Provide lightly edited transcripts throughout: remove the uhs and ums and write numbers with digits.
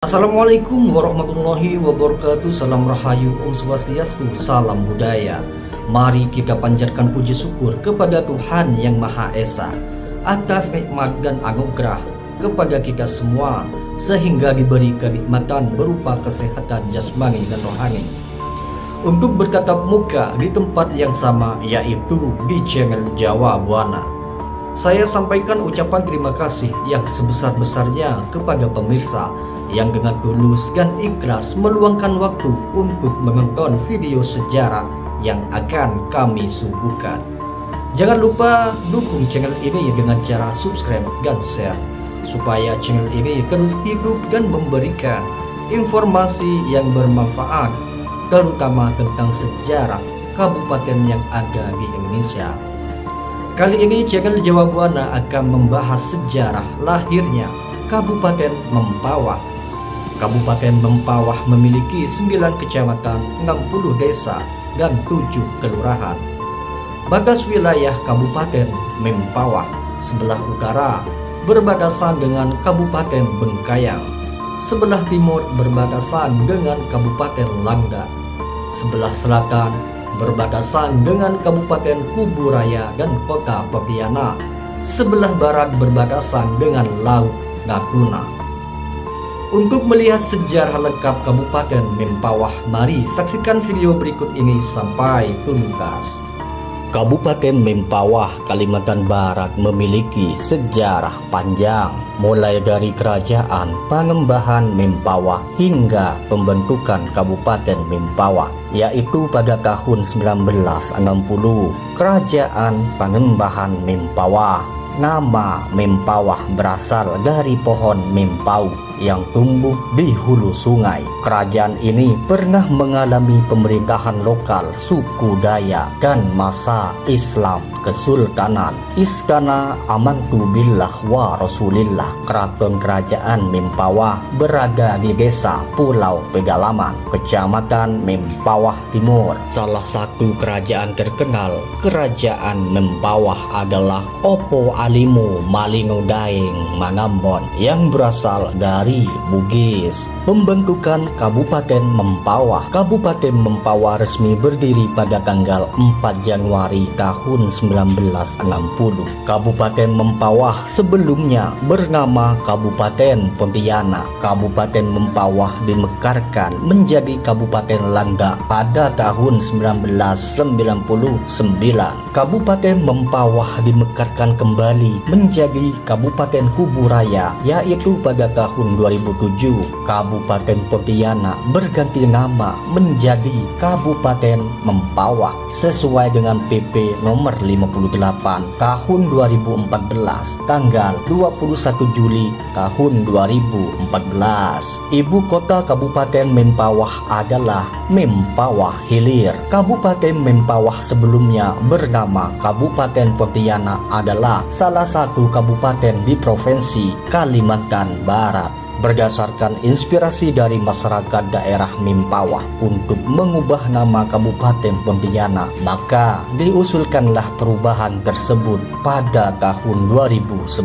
Assalamualaikum warahmatullahi wabarakatuh. Salam rahayu, Om Swastiastu, salam budaya. Mari kita panjatkan puji syukur kepada Tuhan Yang Maha Esa atas nikmat dan anugerah kepada kita semua, sehingga diberi kenikmatan berupa kesehatan jasmani dan rohani untuk bertatap muka di tempat yang sama, yaitu di channel Jawa Buana. Saya sampaikan ucapan terima kasih yang sebesar-besarnya kepada pemirsa yang dengan tulus dan ikhlas meluangkan waktu untuk menonton video sejarah yang akan kami suguhkan. Jangan lupa dukung channel ini dengan cara subscribe dan share, supaya channel ini terus hidup dan memberikan informasi yang bermanfaat, terutama tentang sejarah kabupaten yang ada di Indonesia. Kali ini channel Jawa Buana akan membahas sejarah lahirnya Kabupaten Mempawah. Kabupaten Mempawah memiliki 9 kecamatan, 60 desa, dan 7 kelurahan. Batas wilayah Kabupaten Mempawah sebelah utara berbatasan dengan Kabupaten Bengkayang, sebelah timur berbatasan dengan Kabupaten Langda, sebelah selatan berbatasan dengan Kabupaten Kuburaya dan Kota Pontianak, sebelah barat berbatasan dengan Laut Natuna. Untuk melihat sejarah lengkap Kabupaten Mempawah, mari saksikan video berikut ini sampai tuntas. Kabupaten Mempawah, Kalimantan Barat memiliki sejarah panjang, mulai dari kerajaan Panembahan Mempawah hingga pembentukan Kabupaten Mempawah, yaitu pada tahun 1960. Kerajaan Panembahan Mempawah. Nama Mempawah berasal dari pohon mempau yang tumbuh di hulu sungai. Kerajaan ini pernah mengalami pemerintahan lokal suku Dayak dan masa Islam Kesultanan Iskana Amantu Billah wa Rasulillah. Keraton Kerajaan Mempawah berada di Desa Pulau Pegalaman, Kecamatan Mempawah Timur. Salah satu kerajaan terkenal Kerajaan Mempawah adalah Opo Alimu Malingo Daeng Mangambon yang berasal dari Bugis. Pembentukan Kabupaten Mempawah. Kabupaten Mempawah resmi berdiri pada tanggal 4 Januari tahun 1960. Kabupaten Mempawah sebelumnya bernama Kabupaten Pontianak. Kabupaten Mempawah dimekarkan menjadi Kabupaten Langda pada tahun 1999. Kabupaten Mempawah dimekarkan kembali menjadi Kabupaten Kuburaya, yaitu pada tahun 2007. Kabupaten Pontianak berganti nama menjadi Kabupaten Mempawah sesuai dengan PP nomor 58 tahun 2014 tanggal 21 Juli tahun 2014. Ibu kota Kabupaten Mempawah adalah Mempawah Hilir. Kabupaten Mempawah sebelumnya bernama Kabupaten Pontianak adalah salah satu kabupaten di Provinsi Kalimantan Barat. Berdasarkan inspirasi dari masyarakat daerah Mempawah untuk mengubah nama Kabupaten Pontianak, maka diusulkanlah perubahan tersebut pada tahun 2011.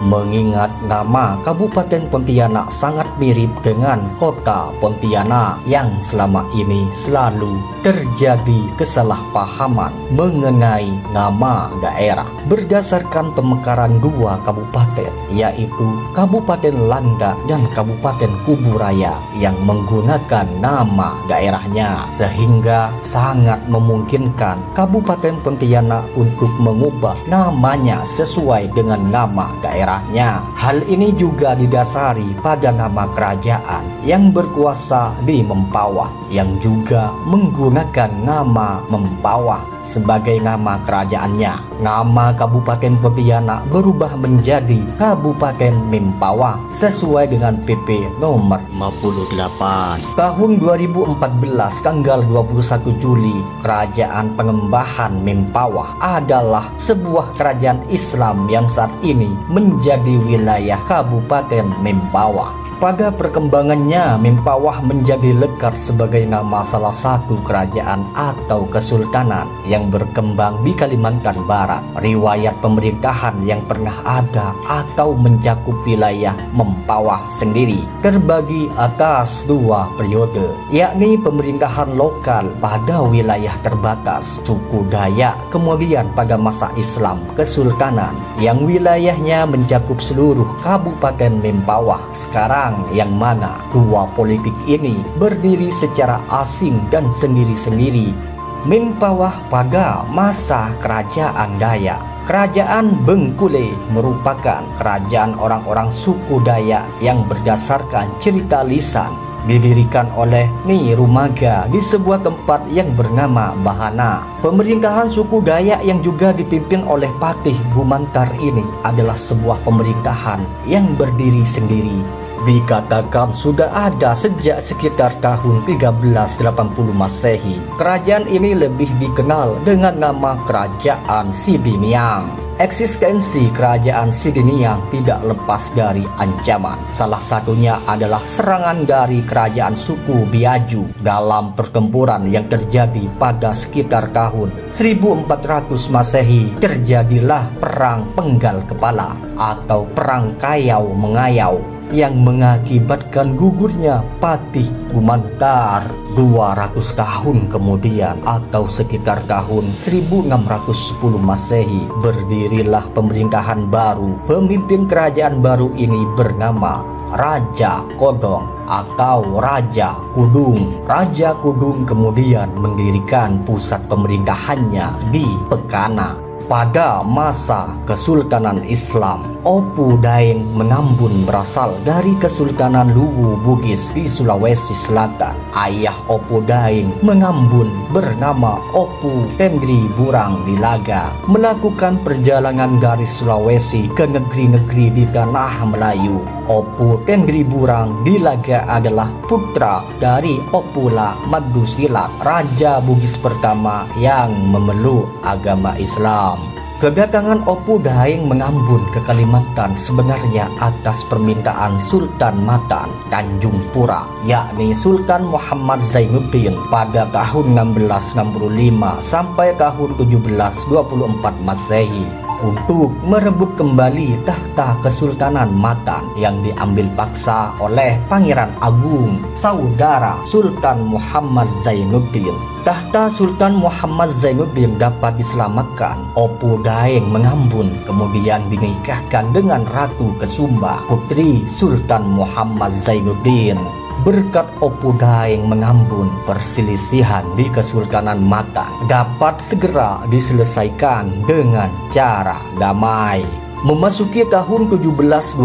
Mengingat nama Kabupaten Pontianak sangat mirip dengan Kota Pontianak yang selama ini selalu terjadi kesalahpahaman mengenai nama daerah. Berdasarkan pemekaran dua kabupaten, yaitu Kabupaten Langda dan Kabupaten Kuburaya yang menggunakan nama daerahnya, sehingga sangat memungkinkan Kabupaten Pontianak untuk mengubah namanya sesuai dengan nama daerahnya. Hal ini juga didasari pada nama kerajaan yang berkuasa di Mempawah yang juga menggunakan nama Mempawah sebagai nama kerajaannya. Nama Kabupaten Pontianak berubah menjadi Kabupaten Mempawah sesuai dengan PP nomor 58 tahun 2014 tanggal 21 Juli. Kerajaan Panembahan Mempawah adalah sebuah kerajaan Islam yang saat ini menjadi wilayah Kabupaten Mempawah. Pada perkembangannya, Mempawah menjadi lekar sebagai nama salah satu kerajaan atau kesultanan yang berkembang di Kalimantan Barat. Riwayat pemerintahan yang pernah ada atau mencakup wilayah Mempawah sendiri terbagi atas dua periode, yakni pemerintahan lokal pada wilayah terbatas suku Dayak, kemudian pada masa Islam kesultanan yang wilayahnya mencakup seluruh Kabupaten Mempawah sekarang, yang mana dua politik ini berdiri secara asing dan sendiri-sendiri. Mempawah pada masa Kerajaan Dayak. Kerajaan Bengkule merupakan kerajaan orang-orang suku Dayak yang berdasarkan cerita lisan, didirikan oleh Nyi Rumaga di sebuah tempat yang bernama Bahana. Pemerintahan suku Dayak yang juga dipimpin oleh Patih Gumantar ini adalah sebuah pemerintahan yang berdiri sendiri. Dikatakan sudah ada sejak sekitar tahun 1380 Masehi. Kerajaan ini lebih dikenal dengan nama Kerajaan Sidiniang. Eksistensi Kerajaan Sidiniang tidak lepas dari ancaman. Salah satunya adalah serangan dari kerajaan suku Biaju dalam pertempuran yang terjadi pada sekitar tahun 1400 Masehi. Terjadilah Perang Penggal Kepala atau Perang Kayau Mengayau yang mengakibatkan gugurnya Patih Gumantar. 200 tahun kemudian atau sekitar tahun 1610 Masehi berdirilah pemerintahan baru. Pemimpin kerajaan baru ini bernama Raja Kodong atau Raja Kudung. Raja Kudung kemudian mendirikan pusat pemerintahannya di Pekana. Pada masa Kesultanan Islam, Opu Daeng Mengambun berasal dari Kesultanan Luwu Bugis di Sulawesi Selatan. Ayah Opu Daeng Mengambun bernama Opu Tengri Burang Dilaga melakukan perjalanan dari Sulawesi ke negeri-negeri di tanah Melayu. Opu Tengri Burang Dilaga adalah putra dari Opula Madusilat, Raja Bugis pertama yang memeluk agama Islam. Kedatangan Opu Daeng Mengambun ke Kalimantan sebenarnya atas permintaan Sultan Matan Tanjung Pura, yakni Sultan Muhammad Zainuddin pada tahun 1665 sampai tahun 1724 Masehi untuk merebut kembali tahta Kesultanan Matan yang diambil paksa oleh Pangeran Agung, saudara Sultan Muhammad Zainuddin. Tahta Sultan Muhammad Zainuddin dapat diselamatkan. Opu Daeng Mengambun kemudian dinikahkan dengan Ratu Kesumba, putri Sultan Muhammad Zainuddin. Berkat Opu Daeng Mengambun, perselisihan di Kesultanan Matan dapat segera diselesaikan dengan cara damai. Memasuki tahun 1724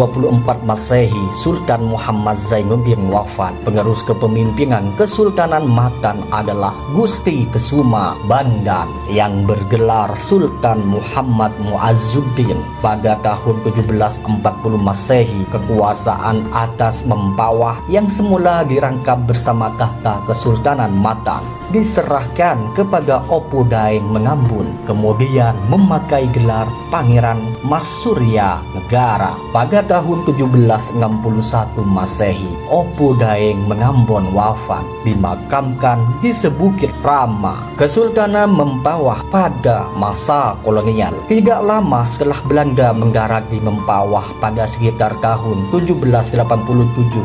Masehi, Sultan Muhammad Zainuddin wafat. Penerus kepemimpinan Kesultanan Matan adalah Gusti Kesuma Bandan yang bergelar Sultan Muhammad Muazzuddin. Pada tahun 1740 Masehi, kekuasaan atas Mempawah yang semula dirangkap bersama tahta Kesultanan Matan diserahkan kepada Opu Daeng Mengambun, kemudian memakai gelar Pangeran Mas Surya Negara. Pada tahun 1761 Masehi, Opu Daeng Mengambun wafat, dimakamkan di Sebukit Rama, Kesultanan Mempawah pada masa kolonial. Tidak lama setelah Belanda menggarap di Mempawah pada sekitar tahun 1787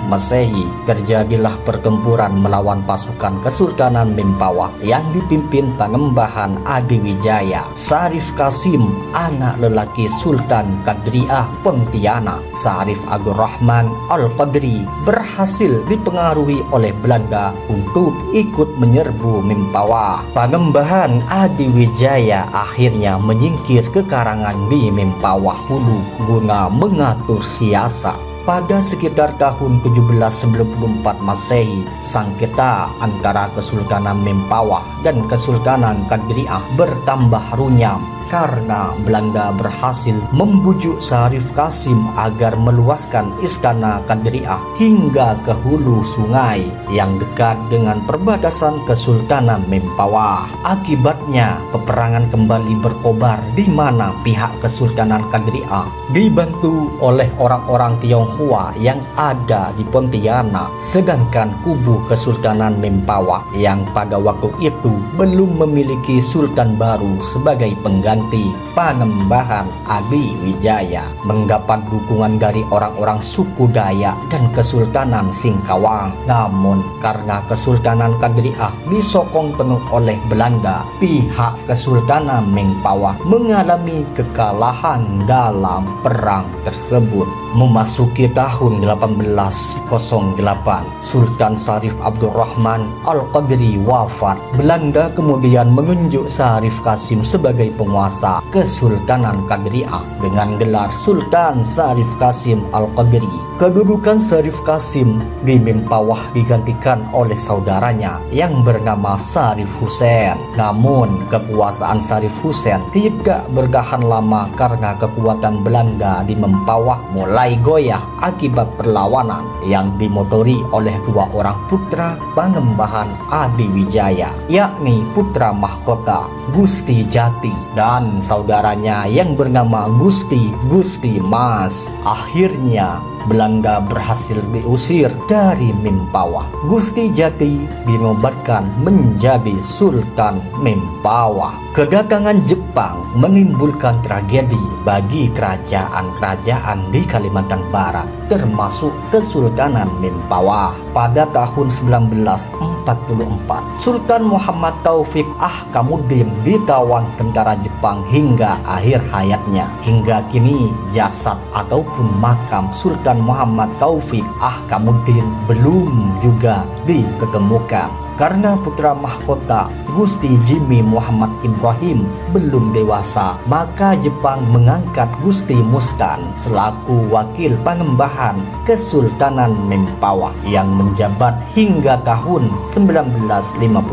Masehi, terjadilah pertempuran melawan pasukan Kesultanan Mempawah yang dipimpin Pangembahan Adiwijaya. Sarif Kasim, anak lelaki Sultan Kadriah Pontianak, Sarif Abdurrahman Al-Qadri, berhasil dipengaruhi oleh Belanda untuk ikut menyerbu Mempawah. Pangembahan Adiwijaya akhirnya menyingkir ke karangan di Mempawah Hulu guna mengatur siasat. Pada sekitar tahun 1794 Masehi, sengketa antara Kesultanan Mempawah dan Kesultanan Kadriah bertambah runyam. karena Belanda berhasil membujuk Syarif Qasim agar meluaskan Istana Qadriah hingga ke hulu sungai yang dekat dengan perbatasan Kesultanan Mempawah. Akibatnya peperangan kembali berkobar di mana pihak Kesultanan Qadriah dibantu oleh orang-orang Tionghoa yang ada di Pontianak, sedangkan kubu Kesultanan Mempawah yang pada waktu itu belum memiliki sultan baru sebagai pengganti Panembahan Adi Wijaya mendapat dukungan dari orang-orang suku Dayak dan Kesultanan Singkawang. Namun karena Kesultanan Qadriah disokong penuh oleh Belanda, pihak Kesultanan Mempawah mengalami kekalahan dalam perang tersebut. Memasuki tahun 1808, Sultan Syarif Abdurrahman Al-Qadri wafat. Belanda kemudian menunjuk Syarif Qasim sebagai penguasa Kesultanan Qadriah dengan gelar Sultan Syarif Qasim Al-Qadri. Kedudukan Syarif Qasim di Mempawah digantikan oleh saudaranya yang bernama Syarif Husain. Namun kekuasaan Syarif Husain tidak bertahan lama karena kekuatan Belanda di Mempawah mulai goyah akibat perlawanan yang dimotori oleh dua orang putra Panembahan Adi Wijaya, yakni putra mahkota Gusti Jati dan saudaranya yang bernama Gusti Mas. Akhirnya Belanda berhasil diusir dari Mempawah. Gusti Jati dinobatkan menjadi Sultan Mempawah. Kedatangan Jepang menimbulkan tragedi bagi kerajaan-kerajaan di Kalimantan Barat, termasuk Kesultanan Mempawah. Pada tahun 1944, Sultan Muhammad Taufik Ahkamuddin ditawan tentara Jepang hingga akhir hayatnya. Hingga kini jasad ataupun makam Sultan Muhammad Taufik Ahkamuddin belum juga diketemukan. Karena putra mahkota Gusti Jimmy Muhammad Ibrahim belum dewasa, maka Jepang mengangkat Gusti Mustan selaku wakil Panembahan Kesultanan Mempawah yang menjabat hingga tahun 1955.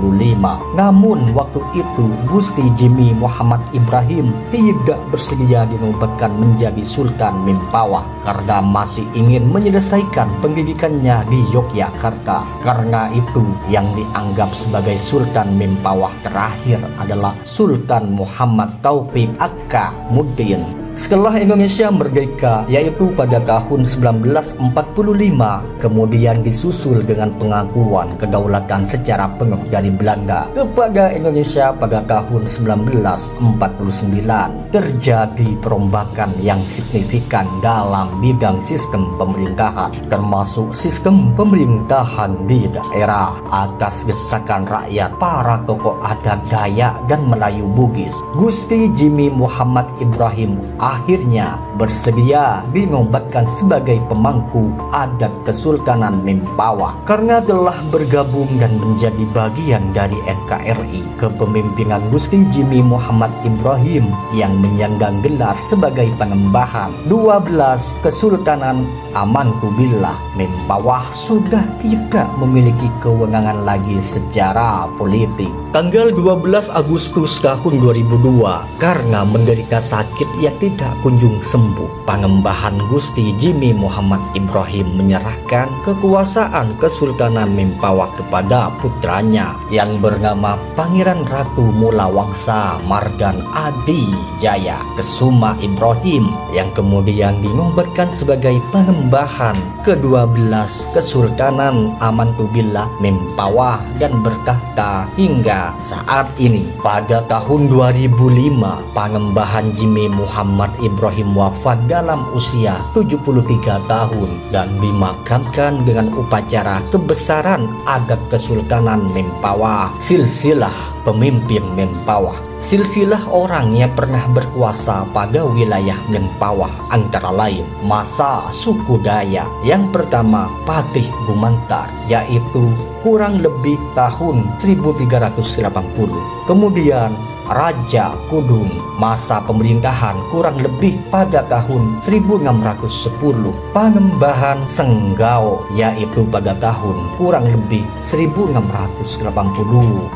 Namun waktu itu Gusti Jimmy Muhammad Ibrahim tidak bersedia dinobatkan menjadi Sultan Mempawah karena masih ingin menyelesaikan pendidikannya di Yogyakarta. Karena itu yang dianggap sebagai Sultan Mempawah terakhir adalah Sultan Muhammad Taufik Ahkamuddin. Setelah Indonesia merdeka, yaitu pada tahun 1945, kemudian disusul dengan pengakuan kedaulatan secara penuh dari Belanda kepada Indonesia pada tahun 1949. Terjadi perombakan yang signifikan dalam bidang sistem pemerintahan, termasuk sistem pemerintahan di daerah atas desakan rakyat. Para tokoh adat Dayak dan Melayu Bugis, Gusti Jimmy Muhammad Ibrahim akhirnya bersedia dinobatkan sebagai pemangku adat Kesultanan Mempawah karena telah bergabung dan menjadi bagian dari NKRI. Kepemimpinan Gusti Jimmy Muhammad Ibrahim yang menyandang gelar sebagai Panembahan 12 Kesultanan Amantubillah Mempawah sudah tidak memiliki kewenangan lagi secara politik. Tanggal 12 Agustus tahun 2002, karena menderita sakit yang tidak kunjung sembuh, Panembahan Gusti Jimmy Muhammad Ibrahim menyerahkan kekuasaan Kesultanan Mempawah kepada putranya yang bernama Pangeran Ratu Mula Wangsa Mardan Adi Jaya Kesuma Ibrahim, yang kemudian dinobatkan sebagai Panembahan ke-12 Kesultanan Amantubillah Mempawah dan bertahta hingga saat ini. Pada tahun 2005, Panembahan Jimmy Muhammad Ibrahim wafat dalam usia 73 tahun dan dimakamkan dengan upacara kebesaran adat Kesultanan Mempawah. Silsilah pemimpin Mempawah, silsilah orang yang pernah berkuasa pada wilayah Mempawah antara lain masa suku Dayak. Yang pertama, Patih Gumantar, yaitu kurang lebih tahun 1380. Kemudian Raja Kudung, masa pemerintahan kurang lebih pada tahun 1610. Panembahan Senggao, yaitu pada tahun kurang lebih 1680.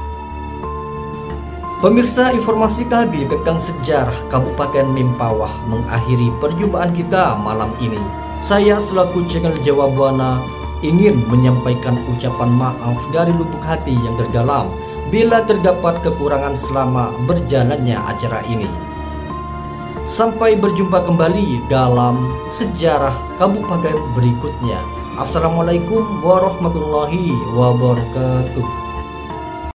Pemirsa, informasi kami tentang sejarah Kabupaten Mempawah mengakhiri perjumpaan kita malam ini. Saya selaku channel Jawa Buana ingin menyampaikan ucapan maaf dari lubuk hati yang terdalam bila terdapat kekurangan selama berjalannya acara ini. Sampai berjumpa kembali dalam sejarah kabupaten berikutnya. Assalamualaikum warahmatullahi wabarakatuh.